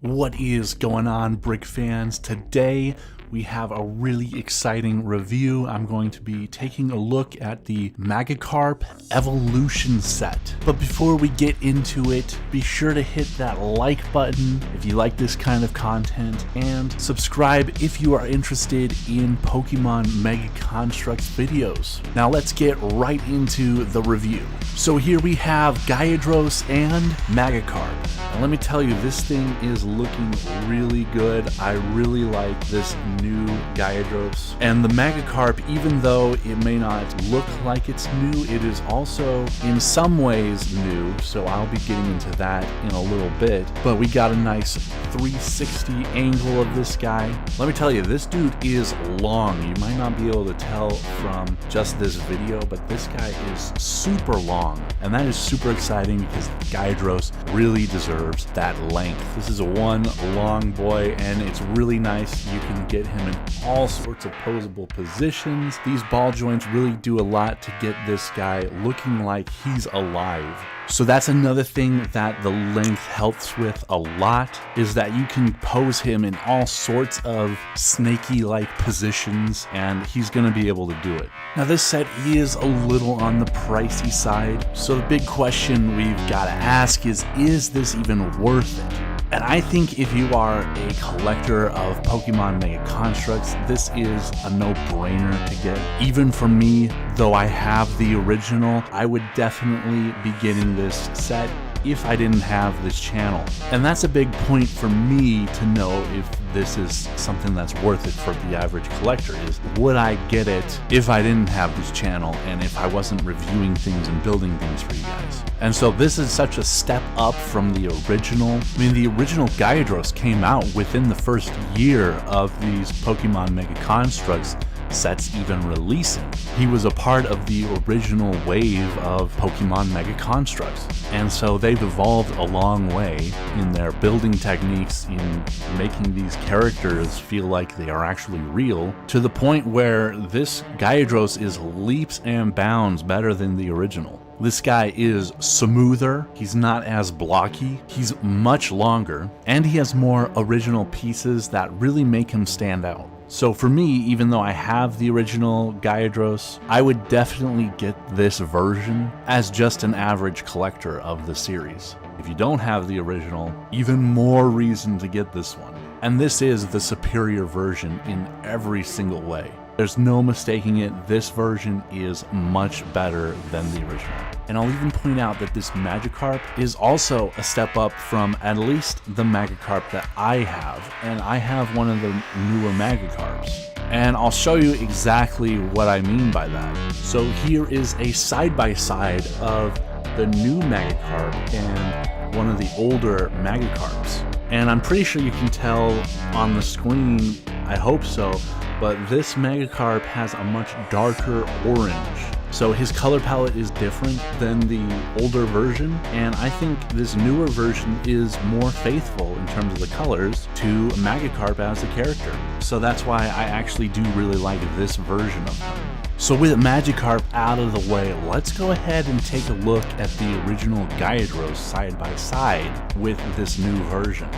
What is going on, Brick fans? Today we have a really exciting review. I'm going to be taking a look at the Magikarp Evolution Set. But before we get into it, be sure to hit that like button if you like this kind of content, and subscribe if you are interested in Pokemon Mega Construx videos. Now let's get right into the review. So here we have Gyarados and Magikarp. Now let me tell you, this thing is looking really good. I really like this new Gyarados. And the Magikarp, even though it may not look like it's new, it is also in some ways new, so I'll be getting into that in a little bit. But we got a nice 360 angle of this guy. Let me tell you, this dude is long. You might not be able to tell from just this video, but this guy is super long. And that is super exciting because Gyarados really deserves that length. This is a one long boy, and it's really nice. You can get him in all sorts of posable positions. These ball joints really do a lot to get this guy looking like he's alive. So that's another thing that the length helps with a lot, is that you can pose him in all sorts of snaky-like positions, and he's going to be able to do it. Now this set is a little on the pricey side, so the big question we've got to ask is this even worth it? And I think if you are a collector of Pokemon Mega Construx, this is a no-brainer to get. Even for me, though I have the original, I would definitely be getting this set if I didn't have this channel. And that's a big point for me to know if this is something that's worth it for the average collector, is would I get it if I didn't have this channel and if I wasn't reviewing things and building things for you guys. And so this is such a step up from the original. I mean, the original Gyarados came out within the first year of these Pokemon Mega Construx sets even releasing. He was a part of the original wave of Pokemon Mega Construx. And so they've evolved a long way in their building techniques, in making these characters feel like they are actually real, to the point where this Gyarados is leaps and bounds better than the original. This guy is smoother, he's not as blocky, he's much longer, and he has more original pieces that really make him stand out. So for me, even though I have the original Gyarados, I would definitely get this version as just an average collector of the series. If you don't have the original, even more reason to get this one. And this is the superior version in every single way. There's no mistaking it, this version is much better than the original. And I'll even point out that this Magikarp is also a step up from at least the Magikarp that I have. And I have one of the newer Magikarps. And I'll show you exactly what I mean by that. So here is a side-by-side of the new Magikarp and one of the older Magikarps. And I'm pretty sure you can tell on the screen, I hope so, but this Magikarp has a much darker orange. So his color palette is different than the older version, and I think this newer version is more faithful in terms of the colors to Magikarp as a character. So that's why I actually do really like this version of him. So with Magikarp out of the way, let's go ahead and take a look at the original Gyarados side by side with this new version.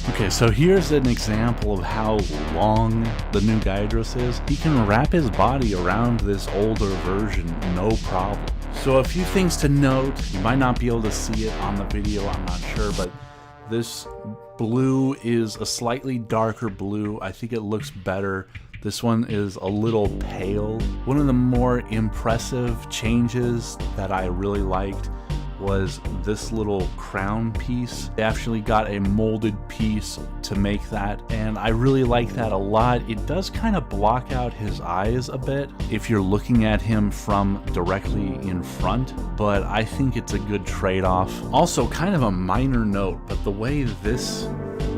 Okay, so here's an example of how long the new Gyarados is. He can wrap his body around this older version, no problem. So a few things to note. You might not be able to see it on the video, I'm not sure, but this blue is a slightly darker blue. I think it looks better. This one is a little pale. One of the more impressive changes that I really liked was this little crown piece. They actually got a molded piece to make that, and I really like that a lot. It does kind of block out his eyes a bit if you're looking at him from directly in front, but I think it's a good trade-off. Also, kind of a minor note, but the way this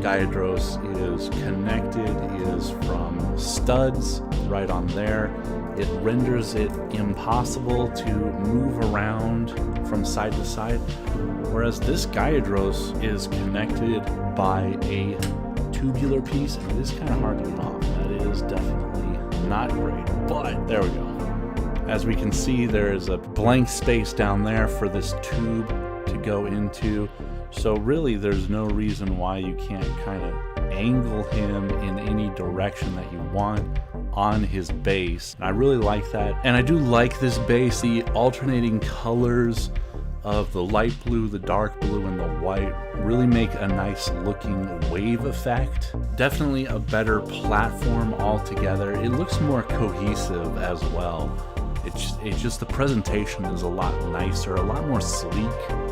Gyarados is connected is from studs right on there. It renders it impossible to move around from side to side, whereas this Gyarados is connected by a tubular piece, and it is kind of hard to get off. That is definitely not great, but there we go. As we can see, there is a blank space down there for this tube to go into. So really, there's no reason why you can't kind of angle him in any direction that you want on his base. And I really like that. And I do like this base. The alternating colors of the light blue, the dark blue, and the white really make a nice looking wave effect. Definitely a better platform altogether. It looks more cohesive as well. It's just the presentation is a lot nicer, a lot more sleek.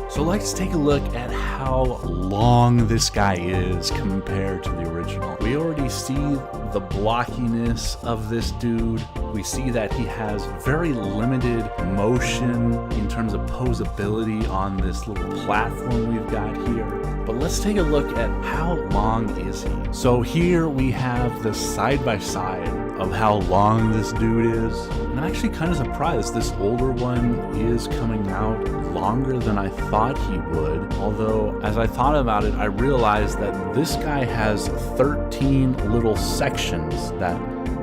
So let's take a look at how long this guy is compared to the original. We already see the blockiness of this dude. We see that he has very limited motion in terms of posability on this little platform we've got here. But let's take a look at how long is he. So here we have the side-by-side of how long this dude is. And I'm actually kind of surprised this older one is coming out longer than I thought he would. Although, as I thought about it, I realized that this guy has 13 little sections that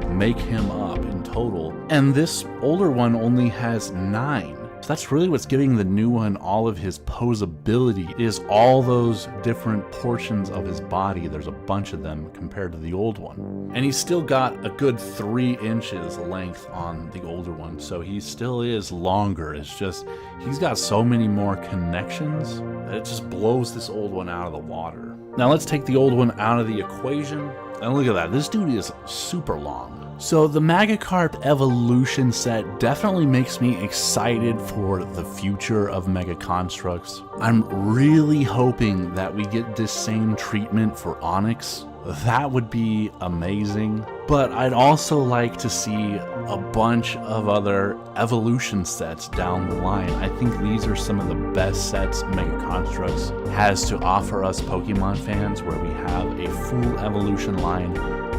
make him up in total. And this older one only has 9. So that's really what's giving the new one all of his posability, is all those different portions of his body. There's a bunch of them compared to the old one. And he's still got a good 3 inches length on the older one, so he still is longer. It's just, he's got so many more connections that it just blows this old one out of the water. Now let's take the old one out of the equation. And look at that, this dude is super long. So the Magikarp Evolution Set definitely makes me excited for the future of Mega Construx. I'm really hoping that we get this same treatment for Onix. That would be amazing. But I'd also like to see a bunch of other evolution sets down the line. I think these are some of the best sets Mega Construx has to offer us Pokemon fans, where we have a full evolution line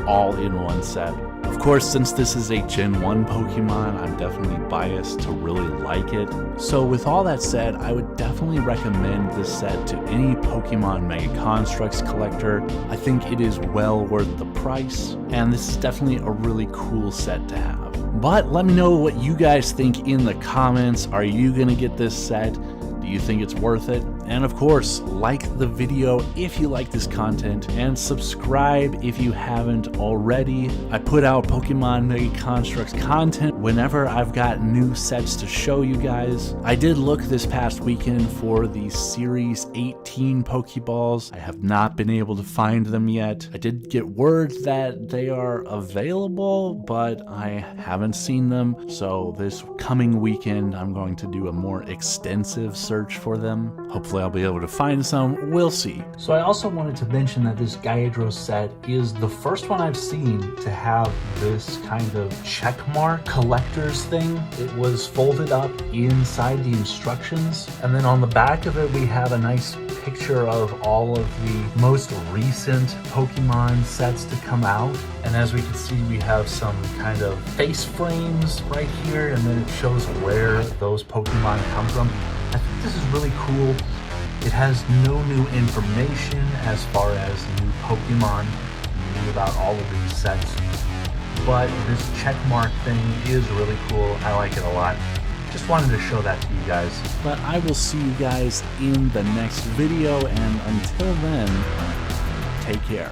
all in one set. Of course, since this is a Gen 1 Pokemon, I'm definitely biased to really like it. So with all that said, I would definitely recommend this set to any Pokemon Mega Construx collector. I think it is well worth the price, and this is definitely a really cool set to have. But let me know what you guys think in the comments. Are you gonna get this set? Do you think it's worth it? And of course, like the video if you like this content, and subscribe if you haven't already. I put out Pokemon Mega Construx content whenever I've got new sets to show you guys. I did look this past weekend for the Series 18 Pokeballs. I have not been able to find them yet. I did get word that they are available, but I haven't seen them. So this coming weekend, I'm going to do a more extensive search for them. Hopefully I'll be able to find some. We'll see. So I also wanted to mention that this Gyarados set is the first one I've seen to have this kind of checkmark collector's thing. It was folded up inside the instructions, and then on the back of it we have a nice picture of all of the most recent Pokemon sets to come out. And as we can see, we have some kind of face frames right here, and then it shows where those Pokemon come from. I think this is really cool. It has no new information as far as new Pokemon about all of these sets, but this checkmark thing is really cool. I like it a lot. Just wanted to show that to you guys. But I will see you guys in the next video, and until then, take care.